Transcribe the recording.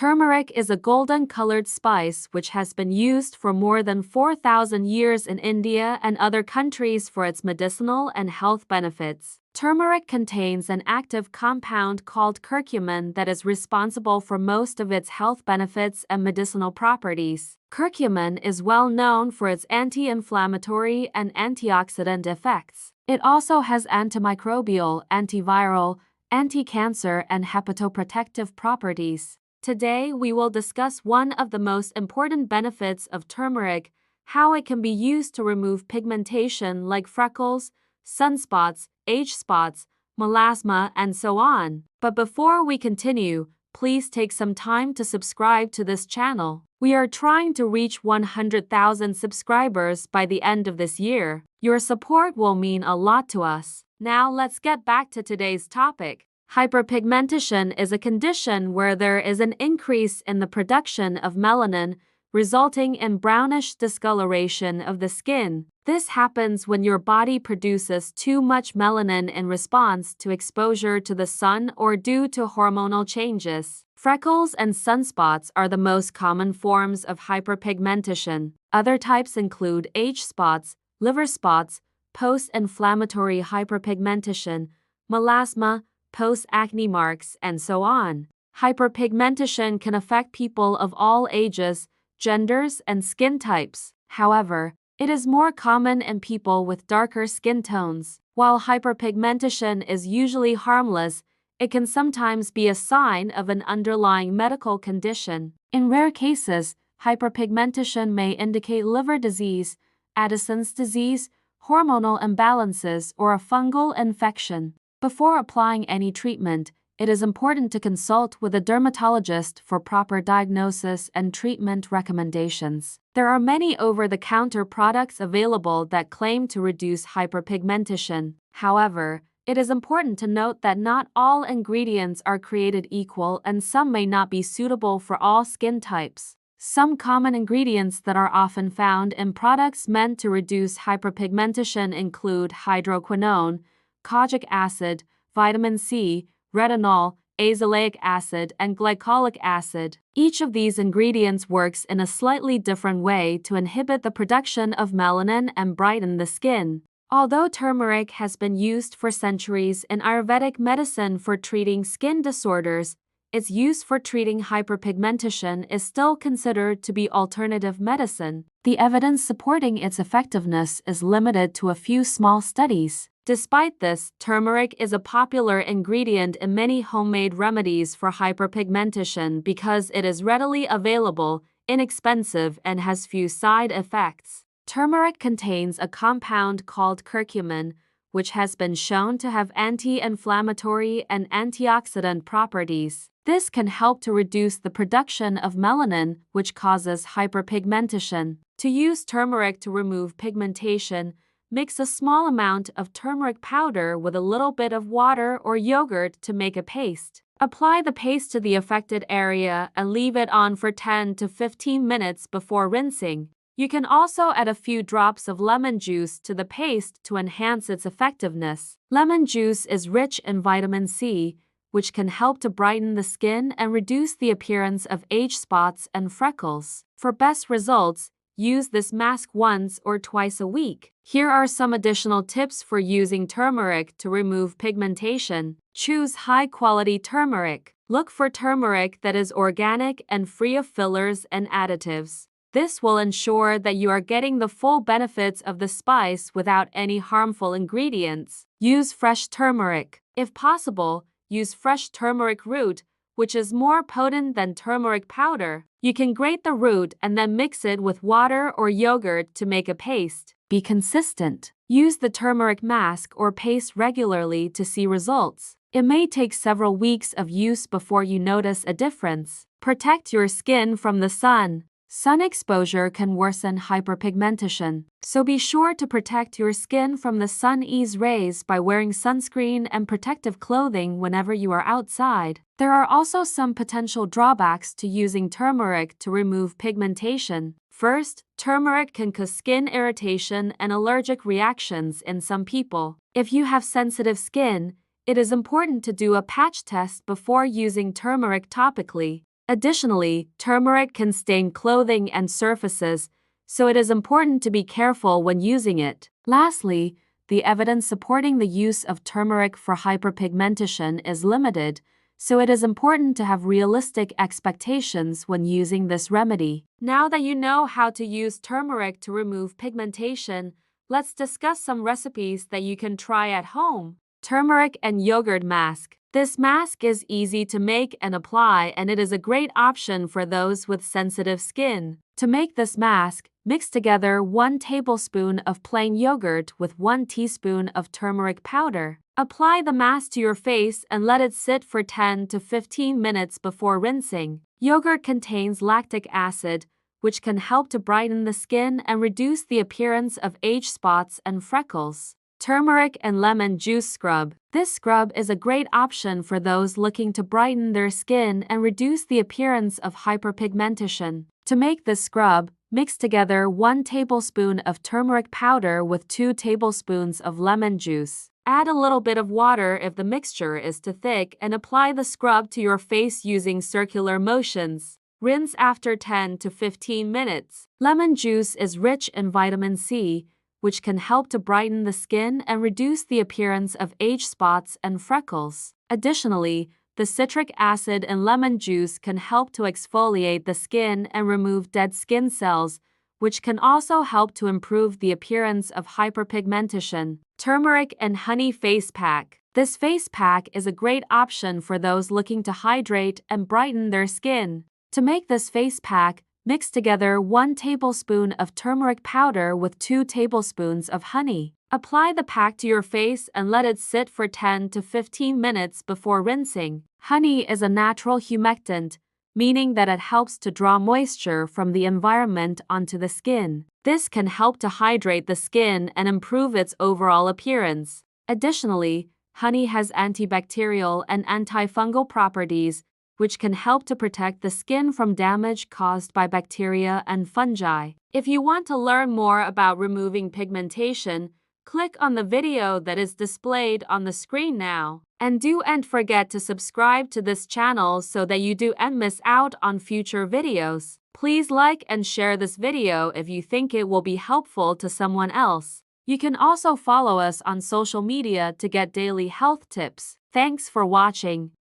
Turmeric is a golden-colored spice which has been used for more than 4,000 years in India and other countries for its medicinal and health benefits. Turmeric contains an active compound called curcumin that is responsible for most of its health benefits and medicinal properties. Curcumin is well known for its anti-inflammatory and antioxidant effects. It also has antimicrobial, antiviral, anti-cancer, and hepatoprotective properties. Today, we will discuss one of the most important benefits of turmeric, how it can be used to remove pigmentation like freckles, sunspots, age spots, melasma, and so on. But before we continue, please take some time to subscribe to this channel. We are trying to reach 100,000 subscribers by the end of this year. Your support will mean a lot to us. Now let's get back to today's topic. Hyperpigmentation is a condition where there is an increase in the production of melanin, resulting in brownish discoloration of the skin. This happens when your body produces too much melanin in response to exposure to the sun or due to hormonal changes. Freckles and sunspots are the most common forms of hyperpigmentation. Other types include age spots, liver spots, post-inflammatory hyperpigmentation, melasma, post-acne marks, and so on. Hyperpigmentation can affect people of all ages, genders, and skin types. However, it is more common in people with darker skin tones. While hyperpigmentation is usually harmless, it can sometimes be a sign of an underlying medical condition. In rare cases, hyperpigmentation may indicate liver disease, Addison's disease, hormonal imbalances, or a fungal infection. Before applying any treatment, it is important to consult with a dermatologist for proper diagnosis and treatment recommendations. There are many over-the-counter products available that claim to reduce hyperpigmentation. However, it is important to note that not all ingredients are created equal and some may not be suitable for all skin types. Some common ingredients that are often found in products meant to reduce hyperpigmentation include hydroquinone, kojic acid, vitamin C, retinol, azelaic acid, and glycolic acid. Each of these ingredients works in a slightly different way to inhibit the production of melanin and brighten the skin. Although turmeric has been used for centuries in Ayurvedic medicine for treating skin disorders, its use for treating hyperpigmentation is still considered to be alternative medicine. The evidence supporting its effectiveness is limited to a few small studies. Despite this, turmeric is a popular ingredient in many homemade remedies for hyperpigmentation because it is readily available, inexpensive, and has few side effects. Turmeric contains a compound called curcumin, which has been shown to have anti-inflammatory and antioxidant properties. This can help to reduce the production of melanin, which causes hyperpigmentation. To use turmeric to remove pigmentation, mix a small amount of turmeric powder with a little bit of water or yogurt to make a paste. Apply the paste to the affected area and leave it on for 10 to 15 minutes before rinsing. You can also add a few drops of lemon juice to the paste to enhance its effectiveness. Lemon juice is rich in vitamin C, which can help to brighten the skin and reduce the appearance of age spots and freckles. For best results, use this mask once or twice a week. Here are some additional tips for using turmeric to remove pigmentation. Choose high-quality turmeric. Look for turmeric that is organic and free of fillers and additives. This will ensure that you are getting the full benefits of the spice without any harmful ingredients. Use fresh turmeric. If possible, use fresh turmeric root, which is more potent than turmeric powder. You can grate the root and then mix it with water or yogurt to make a paste. Be consistent. Use the turmeric mask or paste regularly to see results. It may take several weeks of use before you notice a difference. Protect your skin from the sun. Sun exposure can worsen hyperpigmentation, so be sure to protect your skin from the sun's rays by wearing sunscreen and protective clothing whenever you are outside. There are also some potential drawbacks to using turmeric to remove pigmentation. First, turmeric can cause skin irritation and allergic reactions in some people. If you have sensitive skin, it is important to do a patch test before using turmeric topically. Additionally, turmeric can stain clothing and surfaces, so it is important to be careful when using it. Lastly, the evidence supporting the use of turmeric for hyperpigmentation is limited, so it is important to have realistic expectations when using this remedy. Now that you know how to use turmeric to remove pigmentation, let's discuss some recipes that you can try at home. Turmeric and yogurt mask. This mask is easy to make and apply, and it is a great option for those with sensitive skin. To make this mask, mix together 1 tablespoon of plain yogurt with 1 teaspoon of turmeric powder. Apply the mask to your face and let it sit for 10 to 15 minutes before rinsing. Yogurt contains lactic acid, which can help to brighten the skin and reduce the appearance of age spots and freckles. Turmeric and lemon juice scrub. This scrub is a great option for those looking to brighten their skin and reduce the appearance of hyperpigmentation. To make this scrub, mix together 1 tablespoon of turmeric powder with 2 tablespoons of lemon juice. Add a little bit of water if the mixture is too thick and apply the scrub to your face using circular motions. Rinse after 10 to 15 minutes. Lemon juice is rich in vitamin C, which can help to brighten the skin and reduce the appearance of age spots and freckles. Additionally, the citric acid in lemon juice can help to exfoliate the skin and remove dead skin cells, which can also help to improve the appearance of hyperpigmentation. Turmeric and honey face pack. This face pack is a great option for those looking to hydrate and brighten their skin. To make this face pack, mix together 1 tablespoon of turmeric powder with 2 tablespoons of honey. Apply the pack to your face and let it sit for 10 to 15 minutes before rinsing. Honey is a natural humectant, meaning that it helps to draw moisture from the environment onto the skin. This can help to hydrate the skin and improve its overall appearance. Additionally, honey has antibacterial and antifungal properties, which can help to protect the skin from damage caused by bacteria and fungi. If you want to learn more about removing pigmentation, click on the video that is displayed on the screen now. And don't forget to subscribe to this channel so that you don't miss out on future videos. Please like and share this video if you think it will be helpful to someone else. You can also follow us on social media to get daily health tips. Thanks for watching.